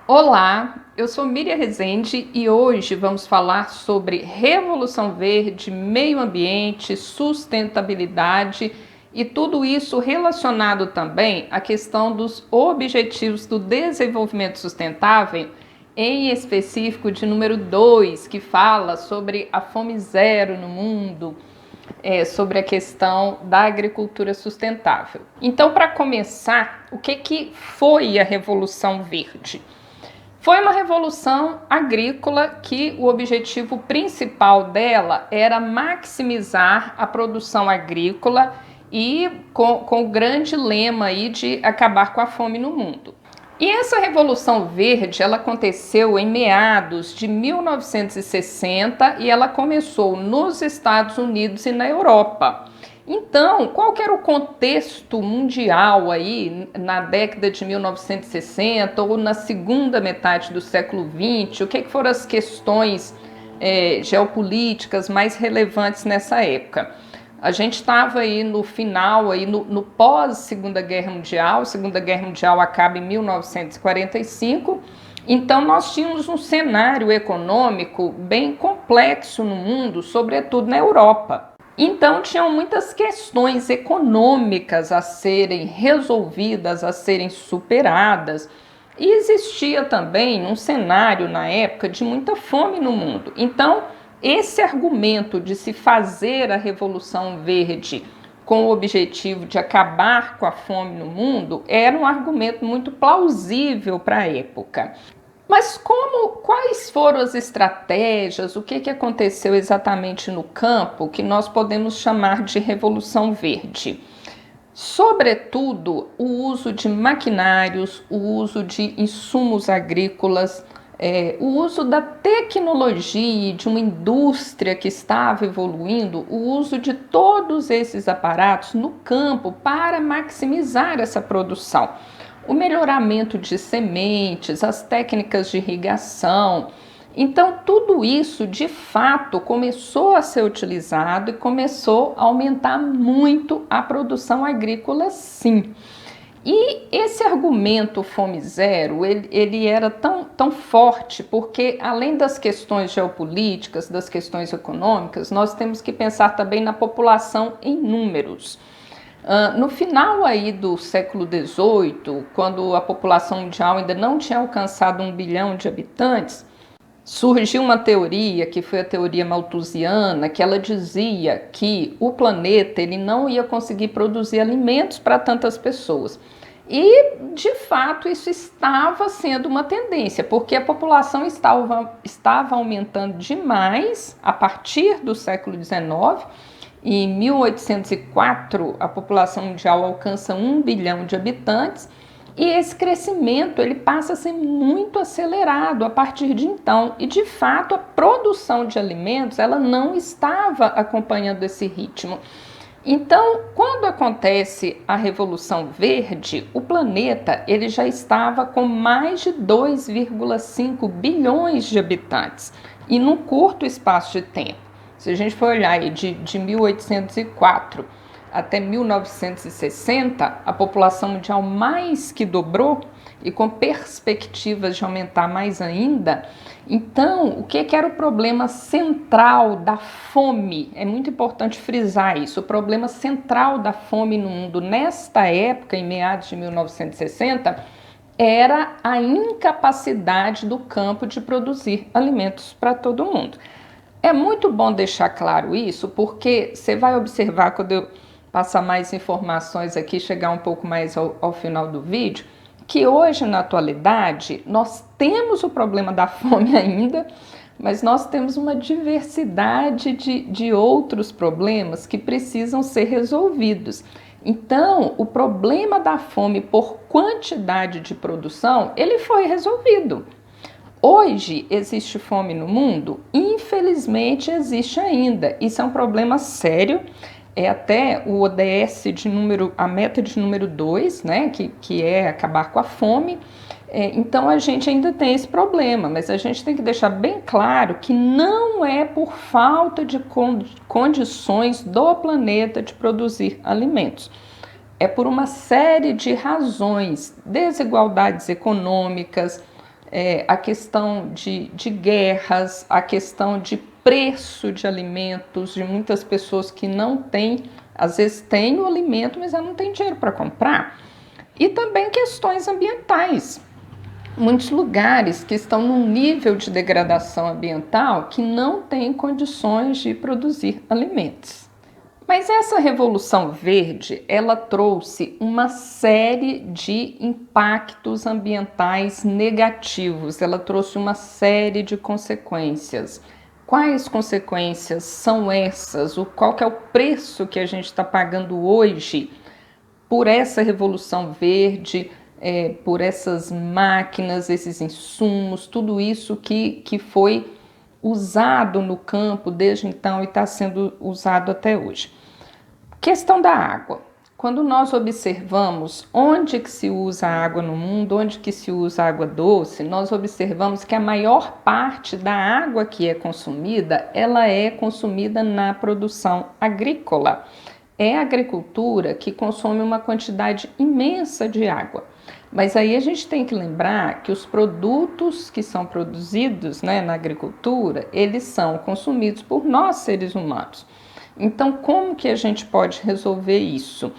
Olá, eu sou Miriam Rezende e hoje vamos falar sobre Revolução Verde, meio ambiente, sustentabilidade e tudo isso relacionado também à questão dos Objetivos do Desenvolvimento Sustentável, em específico de número 2, que fala sobre a fome zero no mundo, sobre a questão da agricultura sustentável. Então, para começar, o que foi a Revolução Verde? Foi uma revolução agrícola que o objetivo principal dela era maximizar a produção agrícola e com o grande lema aí de acabar com a fome no mundo. E essa Revolução Verde, ela aconteceu em meados de 1960 e ela começou nos Estados Unidos e na Europa. Então, qual que era o contexto mundial aí na década de 1960 ou na segunda metade do século XX? O que foram as questões geopolíticas mais relevantes nessa época? A gente estava aí no final, aí no pós-Segunda Guerra Mundial. A Segunda Guerra Mundial acaba em 1945. Então, nós tínhamos um cenário econômico bem complexo no mundo, sobretudo na Europa. Então, tinham muitas questões econômicas a serem resolvidas, a serem superadas. E existia também um cenário na época de muita fome no mundo. Então, esse argumento de se fazer a Revolução Verde com o objetivo de acabar com a fome no mundo era um argumento muito plausível para a época. Mas quais foram as estratégias, o que aconteceu exatamente no campo que nós podemos chamar de Revolução Verde? Sobretudo, o uso de maquinários, o uso de insumos agrícolas, o uso da tecnologia e de uma indústria que estava evoluindo, o uso de todos esses aparatos no campo para maximizar essa produção. O melhoramento de sementes, as técnicas de irrigação. Então, tudo isso, de fato, começou a ser utilizado e começou a aumentar muito a produção agrícola, sim. E esse argumento fome zero, ele era tão forte porque, além das questões geopolíticas, das questões econômicas, nós temos que pensar também na população em números. No final aí do século XVIII, quando a população mundial ainda não tinha alcançado 1 bilhão de habitantes, surgiu uma teoria, que foi a teoria malthusiana, que ela dizia que o planeta ele não ia conseguir produzir alimentos para tantas pessoas. E, de fato, isso estava sendo uma tendência, porque a população estava aumentando demais a partir do século XIX. Em 1804, a população mundial alcança 1 bilhão de habitantes e esse crescimento ele passa a ser muito acelerado a partir de então. E, de fato, a produção de alimentos ela não estava acompanhando esse ritmo. Então, quando acontece a Revolução Verde, o planeta ele já estava com mais de 2,5 bilhões de habitantes e num curto espaço de tempo. Se a gente for olhar aí de 1804 até 1960, a população mundial mais que dobrou e com perspectivas de aumentar mais ainda. Então, o que era o problema central da fome? É muito importante frisar isso. O problema central da fome no mundo nesta época, em meados de 1960, era a incapacidade do campo de produzir alimentos para todo mundo. É muito bom deixar claro isso, porque você vai observar quando eu passar mais informações aqui, chegar um pouco mais ao final do vídeo, que hoje, na atualidade, nós temos o problema da fome ainda, mas nós temos uma diversidade de outros problemas que precisam ser resolvidos. Então, o problema da fome por quantidade de produção, ele foi resolvido. Hoje existe fome no mundo? Infelizmente existe ainda. Isso é um problema sério. É até o ODS a meta de número 2, né, que é acabar com a fome. Então a gente ainda tem esse problema, mas a gente tem que deixar bem claro que não é por falta de condições do planeta de produzir alimentos. É por uma série de razões, desigualdades econômicas, a questão de guerras, a questão de preço de alimentos, de muitas pessoas que não têm, às vezes tem o alimento, mas ela não tem dinheiro para comprar. E também questões ambientais. Muitos lugares que estão num nível de degradação ambiental que não têm condições de produzir alimentos. Mas essa revolução verde, ela trouxe uma série de impactos ambientais negativos, ela trouxe uma série de consequências. Quais consequências são essas? Qual que é o preço que a gente está pagando hoje por essa revolução verde, por essas máquinas, esses insumos, tudo isso que foi usado no campo desde então e está sendo usado até hoje. Questão da água. Quando nós observamos onde que se usa água no mundo, onde que se usa água doce, nós observamos que a maior parte da água que é consumida, ela é consumida na produção agrícola. É a agricultura que consome uma quantidade imensa de água. Mas aí a gente tem que lembrar que os produtos que são produzidos, na agricultura, eles são consumidos por nós, seres humanos. Então, como que a gente pode resolver isso?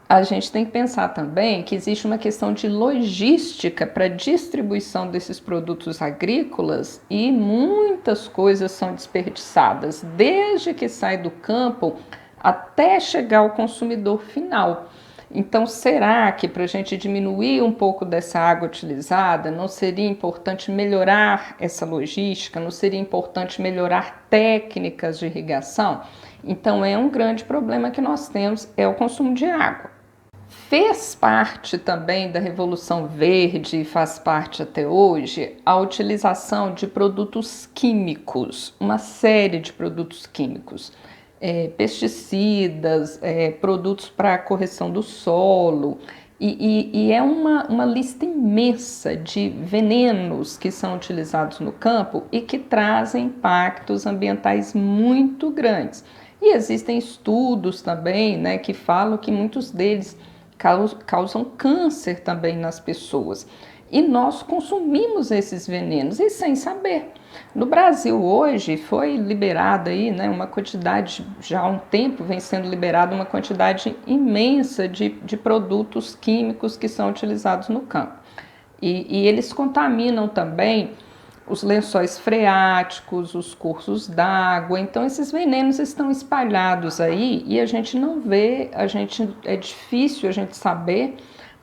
A gente tem que pensar também que existe uma questão de logística para a distribuição desses produtos agrícolas e muitas coisas são desperdiçadas, desde que sai do campo até chegar ao consumidor final. Então, será que para a gente diminuir um pouco dessa água utilizada, não seria importante melhorar essa logística? Não seria importante melhorar técnicas de irrigação? Então, é um grande problema que nós temos, é o consumo de água. Fez parte também da Revolução Verde, faz parte até hoje, a utilização de produtos químicos, uma série de produtos químicos. Pesticidas, produtos para correção do solo, e é uma lista imensa de venenos que são utilizados no campo e que trazem impactos ambientais muito grandes. E existem estudos também, que falam que muitos deles causam câncer também nas pessoas. E nós consumimos esses venenos e sem saber. No Brasil hoje foi liberada aí, uma quantidade, já há um tempo vem sendo liberada uma quantidade imensa de produtos químicos que são utilizados no campo. E eles contaminam também os lençóis freáticos, os cursos d'água. Então esses venenos estão espalhados aí e a gente não vê, é difícil a gente saber,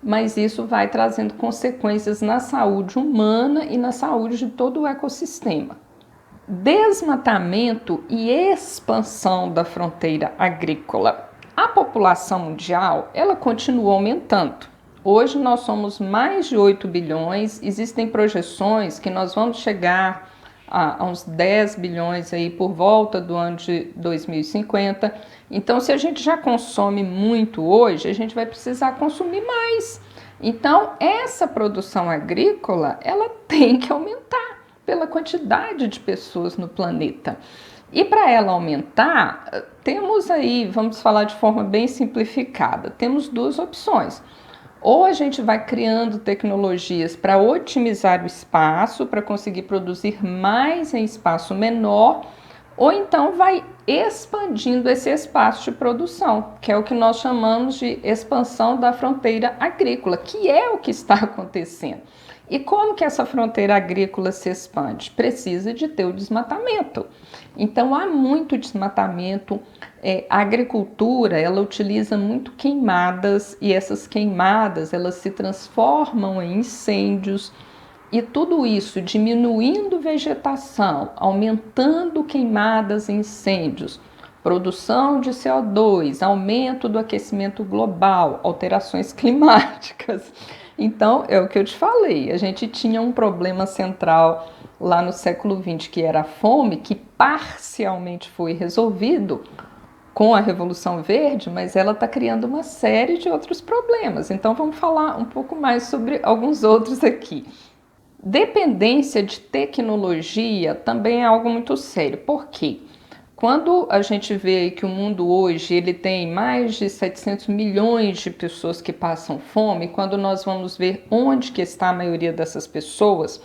mas isso vai trazendo consequências na saúde humana e na saúde de todo o ecossistema. Desmatamento e expansão da fronteira agrícola. A população mundial, ela continua aumentando. Hoje nós somos mais de 8 bilhões, existem projeções que nós vamos chegar a uns 10 bilhões aí por volta do ano de 2050. Então, se a gente já consome muito hoje, a gente vai precisar consumir mais. Então, essa produção agrícola, ela tem que aumentar pela quantidade de pessoas no planeta. E para ela aumentar, temos aí, vamos falar de forma bem simplificada, temos duas opções. Ou a gente vai criando tecnologias para otimizar o espaço, para conseguir produzir mais em espaço menor, ou então vai expandindo esse espaço de produção, que é o que nós chamamos de expansão da fronteira agrícola, que é o que está acontecendo. E como que essa fronteira agrícola se expande? Precisa de ter o desmatamento. Então há muito desmatamento. A agricultura, ela utiliza muito queimadas e essas queimadas, elas se transformam em incêndios e tudo isso diminuindo vegetação, aumentando queimadas e incêndios, produção de CO2, aumento do aquecimento global, alterações climáticas. Então, é o que eu te falei, a gente tinha um problema central lá no século XX, que era a fome, que parcialmente foi resolvido com a Revolução Verde, mas ela está criando uma série de outros problemas. Então, vamos falar um pouco mais sobre alguns outros aqui. Dependência de tecnologia também é algo muito sério. Por quê? Quando a gente vê que o mundo hoje ele tem mais de 700 milhões de pessoas que passam fome, quando nós vamos ver onde que está a maioria dessas pessoas,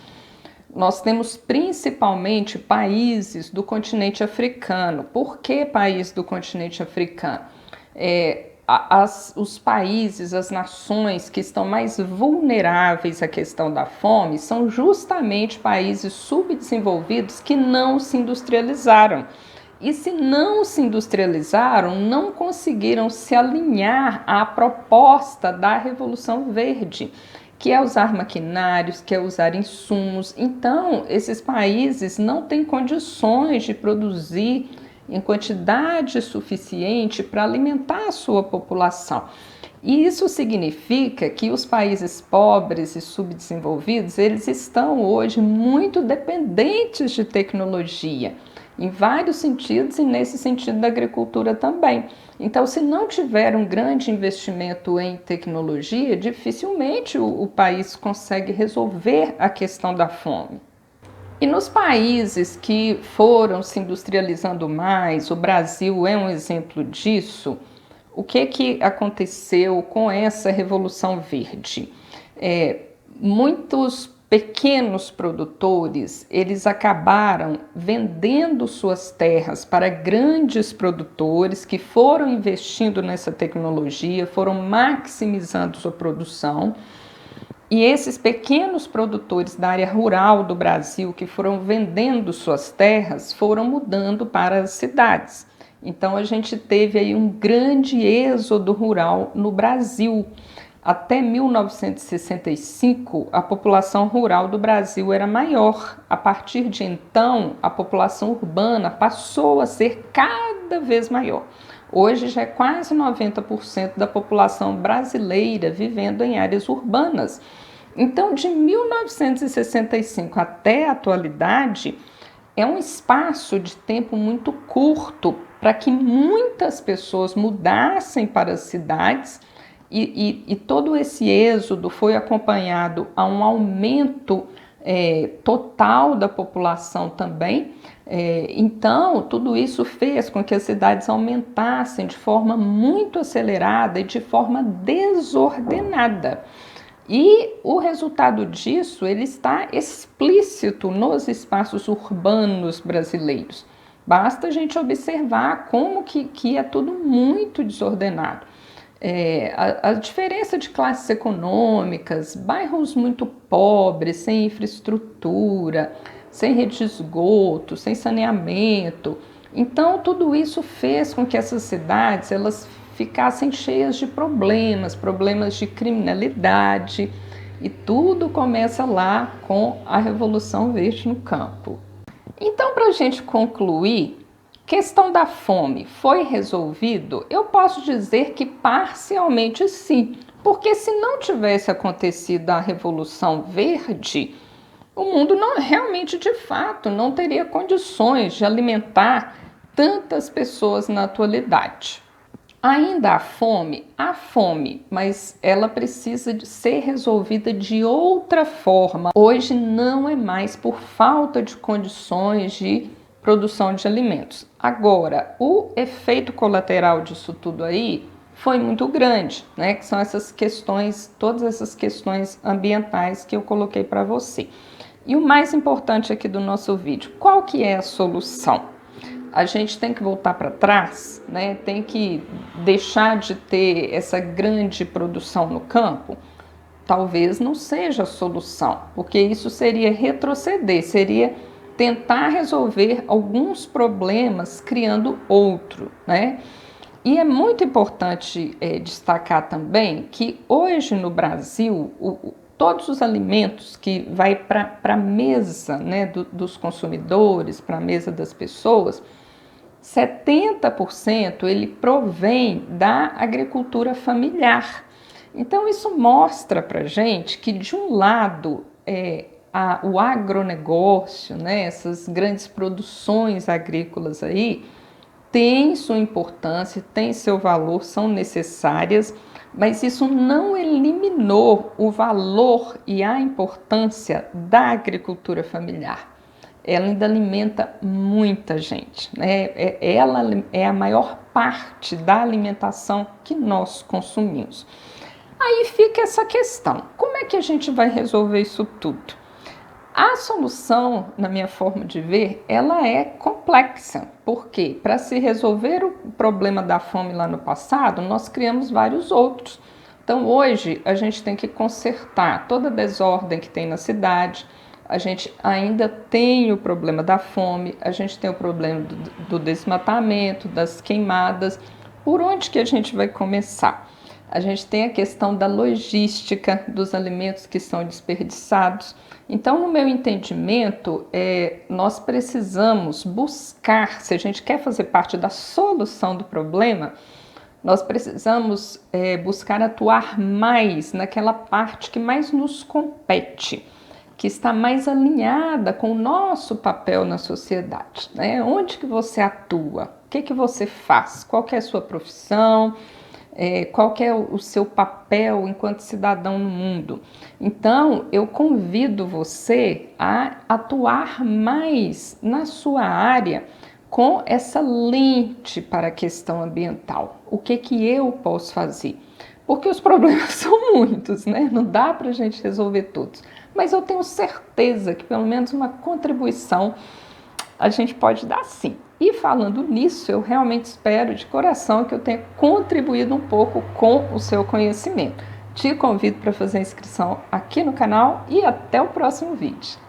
nós temos principalmente países do continente africano. Por que país do continente africano? Os países, as nações que estão mais vulneráveis à questão da fome são justamente países subdesenvolvidos que não se industrializaram. E se não se industrializaram, não conseguiram se alinhar à proposta da Revolução Verde, que é usar maquinários, que é usar insumos. Então, esses países não têm condições de produzir em quantidade suficiente para alimentar a sua população. E isso significa que os países pobres e subdesenvolvidos, eles estão hoje muito dependentes de tecnologia, em vários sentidos e nesse sentido da agricultura também. Então, se não tiver um grande investimento em tecnologia, dificilmente o país consegue resolver a questão da fome. E nos países que foram se industrializando mais, o Brasil é um exemplo disso, o que aconteceu com essa Revolução Verde? Muitos pequenos produtores, eles acabaram vendendo suas terras para grandes produtores que foram investindo nessa tecnologia, foram maximizando sua produção. E esses pequenos produtores da área rural do Brasil que foram vendendo suas terras foram mudando para as cidades. Então a gente teve aí um grande êxodo rural no Brasil. Até 1965, a população rural do Brasil era maior. A partir de então, a população urbana passou a ser cada vez maior. Hoje já é quase 90% da população brasileira vivendo em áreas urbanas. Então, de 1965 até a atualidade, é um espaço de tempo muito curto para que muitas pessoas mudassem para as cidades. E todo esse êxodo foi acompanhado a um aumento total da população também. Então, tudo isso fez com que as cidades aumentassem de forma muito acelerada e de forma desordenada. E o resultado disso ele está explícito nos espaços urbanos brasileiros. Basta a gente observar como que é tudo muito desordenado. A diferença de classes econômicas, bairros muito pobres, sem infraestrutura, sem rede de esgoto, sem saneamento. Então, tudo isso fez com que essas cidades elas ficassem cheias de problemas de criminalidade, e tudo começa lá com a Revolução Verde no campo. Então, para a gente concluir, questão da fome foi resolvido? Eu posso dizer que parcialmente sim, porque se não tivesse acontecido a Revolução Verde, o mundo realmente, de fato, não teria condições de alimentar tantas pessoas na atualidade. Ainda há fome, mas ela precisa de ser resolvida de outra forma. Hoje não é mais por falta de condições de produção de alimentos. Agora, o efeito colateral disso tudo aí foi muito grande, né? Que são essas questões, todas essas questões ambientais que eu coloquei para você. E o mais importante aqui do nosso vídeo, qual que é a solução? A gente tem que voltar para trás, né? Tem que deixar de ter essa grande produção no campo? Talvez não seja a solução, porque isso seria retroceder, seria tentar resolver alguns problemas criando outro, né? E é muito importante destacar também que hoje no Brasil, todos os alimentos que vai para a mesa, né, dos consumidores, para a mesa das pessoas, 70% ele provém da agricultura familiar. Então isso mostra para a gente que de um lado o agronegócio, né, essas grandes produções agrícolas aí, tem sua importância, tem seu valor, são necessárias, mas isso não eliminou o valor e a importância da agricultura familiar. ela ainda alimenta muita gente, né? Ela é a maior parte da alimentação que nós consumimos. Aí fica essa questão: como é que a gente vai resolver isso tudo? A solução, na minha forma de ver, ela é complexa, porque para se resolver o problema da fome lá no passado, nós criamos vários outros. Então hoje a gente tem que consertar toda a desordem que tem na cidade, a gente ainda tem o problema da fome, a gente tem o problema do desmatamento, das queimadas. Por onde que a gente vai começar? A gente tem a questão da logística dos alimentos que são desperdiçados. Então, no meu entendimento, nós precisamos buscar, se a gente quer fazer parte da solução do problema, nós precisamos buscar atuar mais naquela parte que mais nos compete, que está mais alinhada com o nosso papel na sociedade, né? Onde que você atua? O que que você faz? Qual que é a sua profissão? Qual que é o seu papel enquanto cidadão no mundo? Então, eu convido você a atuar mais na sua área com essa lente para a questão ambiental. O que que eu posso fazer? Porque os problemas são muitos, né? Não dá para a gente resolver todos. Mas eu tenho certeza que pelo menos uma contribuição a gente pode dar sim. E falando nisso, eu realmente espero de coração que eu tenha contribuído um pouco com o seu conhecimento. Te convido para fazer a inscrição aqui no canal e até o próximo vídeo.